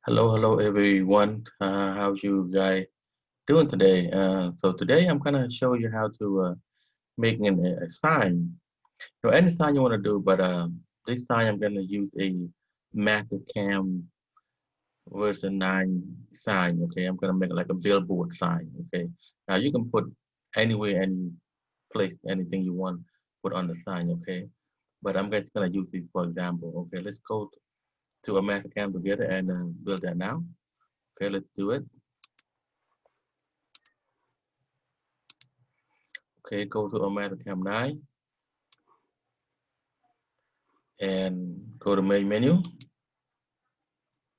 Hello everyone. How you guys doing today? So today I'm gonna show you how to make a sign. Any sign you want to do, but this sign I'm gonna use a Mastercam version 9 sign. Okay, I'm gonna make like a billboard sign. Okay, now you can put anywhere, any place, anything you want put on the sign. Okay, but I'm just gonna use this for example. Okay, let's go to a Mastercam together and build that now. Okay, let's do it. Okay, go to Mastercam 9 and go to main menu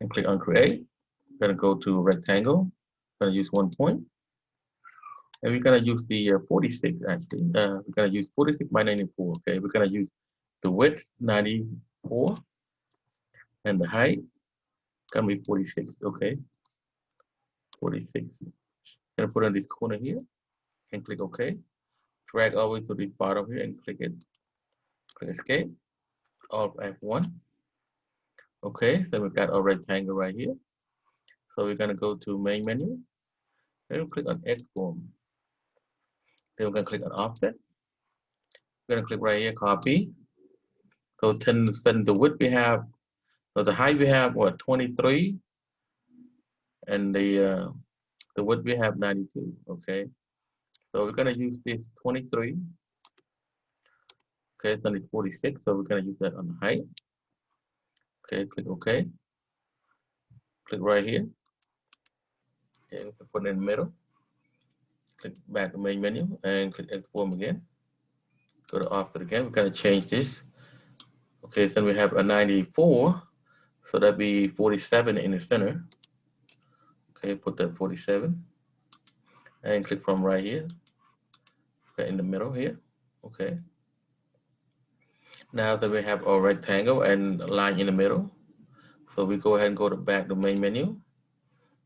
and click on create. We're gonna go to rectangle. We're gonna use 1 point, and we're gonna use the 46 actually. We're gonna use 46 by 94. Okay, we're gonna use the width 94 and the height gonna be 46. Okay, 46. Gonna put on this corner here and click OK. Drag all the way to the bottom here and click it. Click escape. Alt F1. Okay, so we've got our rectangle right here. So we're gonna go to main menu. Then we'll click on export. Then we're going to click on offset. We're going to click right here, copy. So 10 the width we have, so the height we have what 23, and the width we have 92. Okay, so we're going to use this 23. Okay, then it's 46, so we're going to use that on the height. Okay, click OK. Click right here. Okay, let's put it in the middle. Click back to main menu and click export again. Go to offset again. We're going to change this. Okay, so we have a 94, so that'd be 47 in the center. Okay, put that 47 and click from right here. Okay, in the middle here. Okay. Now that we have our rectangle and line in the middle, so we go ahead and go to back to main menu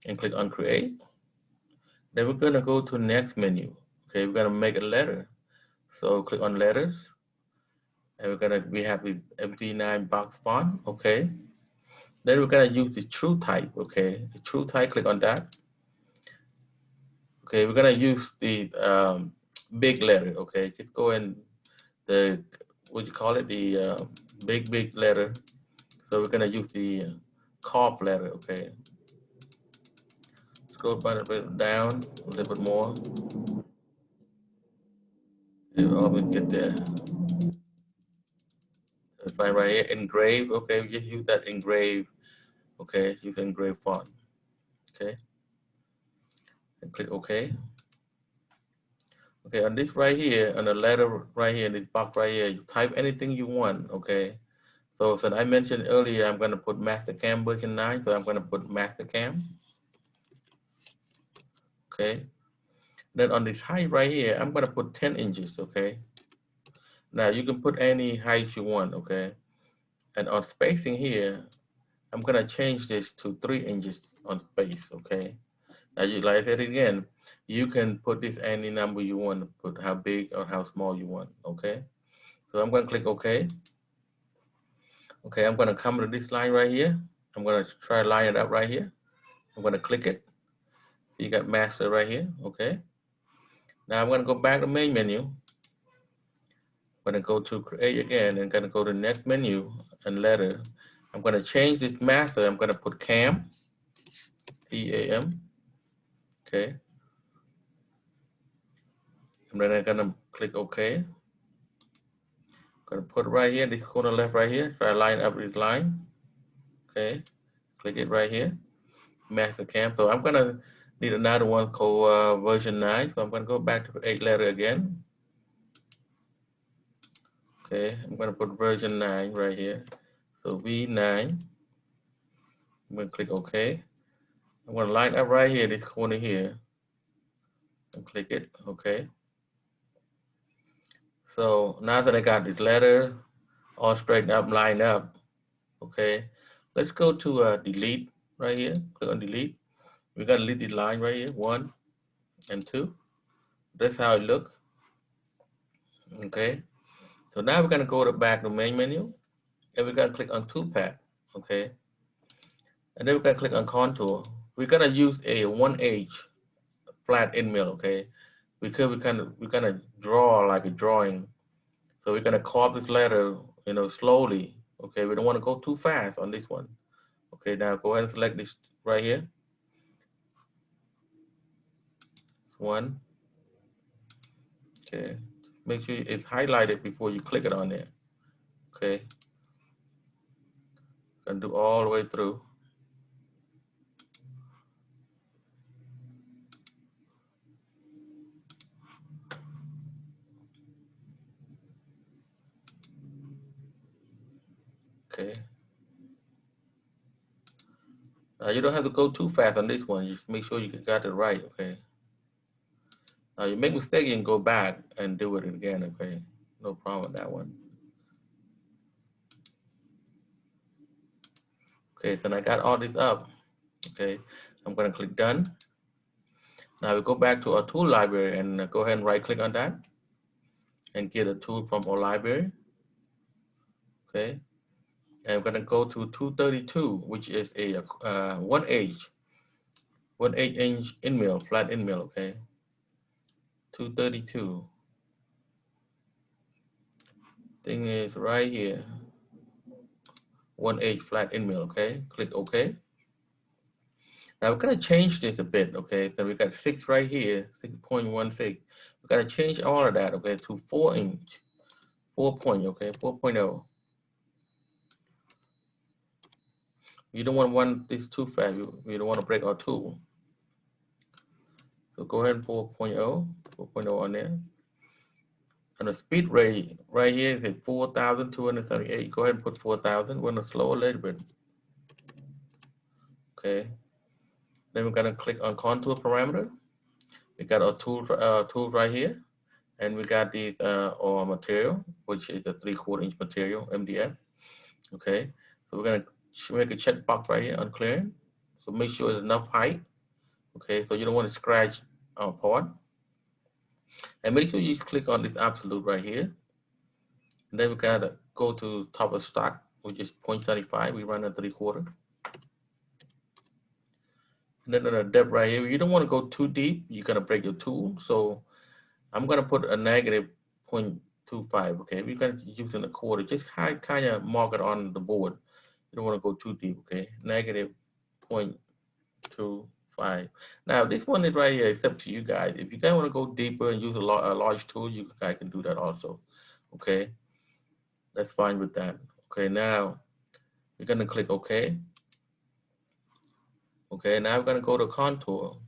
and click on create. Then we're gonna go to next menu. Okay, we're gonna make a letter. So click on letters, and we have the MD9 box font. Okay. Then we're gonna use the true type. Okay, the true type. Click on that. Okay, we're gonna use the big letter. Okay, just go in the what you call it, the big letter. So we're gonna use the carp letter. Okay, scroll a bit down a little bit more. And always get there. So find right here, engrave. Okay, we just use that engrave. Okay, use engrave font. Okay, and click OK. Okay, on this right here, on the letter right here, this box right here, you type anything you want. Okay. So as I mentioned earlier, I'm going to put Mastercam version 9, so I'm going to put Mastercam. Okay. Then on this height right here, I'm going to put 10 inches. Okay. Now you can put any height you want. Okay. And on spacing here, I'm going to change this to 3 inches on space. Okay. Now, like I said again, you can put this any number you want to put, how big or how small you want. Okay. So I'm going to click OK. Okay, I'm going to come to this line right here. I'm going to try to line it up right here. I'm going to click it. You got master right here. Okay. Now I'm going to go back to main menu. I'm going to go to create again and going to go to next menu and letter. I'm going to change this master. I'm going to put cam, C-A-M. Okay. And then I'm going to click OK. I'm going to put it right here, this corner left right here. Try to line up this line. Okay. Click it right here. Master cam. So I'm going to need another one called version 9. So I'm going to go back to create letter again. Okay, I'm going to put version 9 right here. So V9. I'm going to click OK. I'm going to line up right here, this corner here, and click it. Okay. So now that I got this letter all straightened up, lined up, okay, let's go to delete right here. Click on delete. We got to delete the line right here, 1 and 2. That's how it looks. Okay. So now we're going to go back to main menu, and we're going to click on toolpath. Okay. And then we're gonna click on contour. We're gonna use a 1/8 flat end mill, okay? Because we kind of draw like a drawing. So we're gonna carve this letter, slowly. Okay, we don't want to go too fast on this one. Okay, now go ahead and select this right here. One. Okay. Make sure it's highlighted before you click it on there. Okay. Gonna do all the way through. Okay. You don't have to go too fast on this one. Just make sure you got it right. Okay. Now you make a mistake, you can go back and do it again. Okay. No problem with that one. Okay. So I got all this up. Okay. I'm gonna click done. Now we go back to our tool library and go ahead and right click on that and get a tool from our library. Okay. And we're gonna go to 232, which is a 1/8 inch end mill, flat end mill. Okay. 232. Thing is right here. 1/8 flat end mill. Okay. Click OK. Now we're gonna change this a bit. Okay. So we got 6 right here, 6.16. We're gonna change all of that. Okay, to 4 inch, 4 point. Okay, 4.0. You don't want this too fast. You don't want to break our tool. So go ahead and 4.0 on there. And the speed rate right here is at 4,278. Go ahead and put 4,000. We're going to slow a little bit. Okay. Then we're going to click on contour parameter. We got our tool right here. And we got these our material, which is a 3/4 inch material, MDF. Okay. So we're going to make a check box right here on clearing. So make sure it's enough height. Okay. So you don't want to scratch our part. And make sure you just click on this absolute right here. And then we gotta go to top of stock, which is 0.75. We run a 3/4. And then on the depth right here, you don't want to go too deep. You're gonna break your tool. So I'm gonna put a negative 0.25. Okay, we're gonna use in a quarter. Just kind of mark it on the board. You don't want to go too deep. Okay, negative 0.25. Now this one is right here. It's up to you guys. If you guys want to go deeper and use a large tool, you guys can do that also. Okay. That's fine with that. Okay, now we're gonna click OK. Okay, now we're gonna go to contour.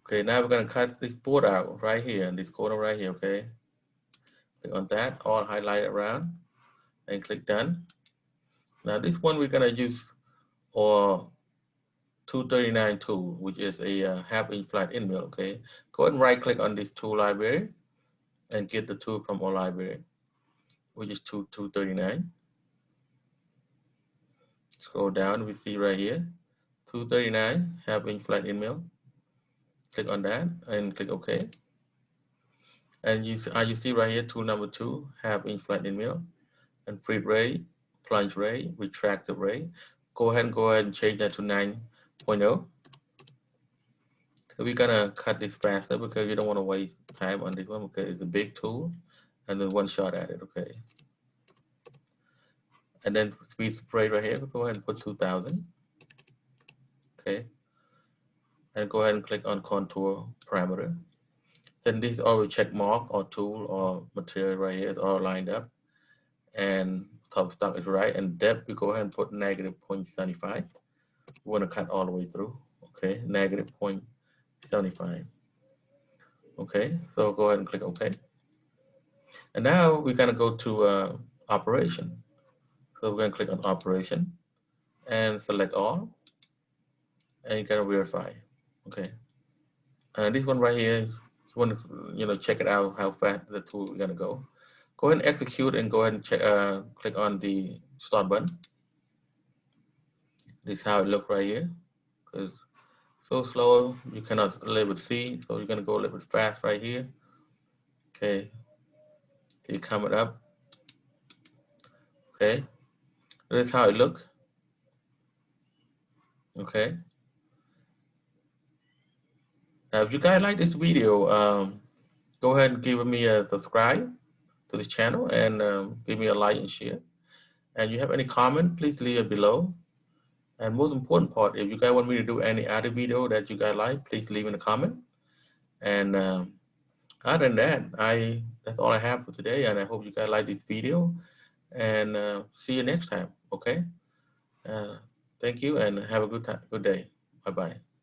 Okay, now we're gonna cut this board out right here in this corner right here. Okay, click on that, all highlight around, and click done. Now this one we're gonna use our 239 tool, which is a 1/2 inch flat end mill. Okay, go ahead and right click on this tool library and get the tool from our library, which is 239. Scroll down, we see right here 239 1/2 inch flat end mill. Click on that and click OK. And you see right here tool number 2, 1/2 inch flat end mill, and feed rate, plunge rate, retractive rate. Go ahead and change that to 9.0. So we're gonna cut this faster because you don't want to waste time on this one because it's a big tool and then one shot at it. Okay. And then speed spray right here, go ahead and put 2,000. Okay. And go ahead and click on contour parameter. Then this already check mark or tool or material right here is all lined up. And top stock is right. And depth, we go ahead and put negative 0.75. We want to cut all the way through. Okay, negative 0.75. Okay, so go ahead and click OK. And now we're going to go to operation. So we're going to click on operation and select all. And you can verify. Okay. And this one right here, you want to check it out how fast the tool is going to go. Go ahead and execute and go ahead and check. Click on the start button. This is how it looks right here. Because so slow, you cannot a little bit see. So you're gonna go a little bit fast right here. Okay. So you coming up. Okay. This is how it looks. Okay. Now, if you guys like this video, go ahead and give me a subscribe to this channel and give me a like and share. And you have any comment, please leave it below. And most important part, if you guys want me to do any other video that you guys like, please leave in a comment. And other than that, that's all I have for today. And I hope you guys like this video. And see you next time. Okay. Uh, thank you and have a good time. Good day. Bye bye.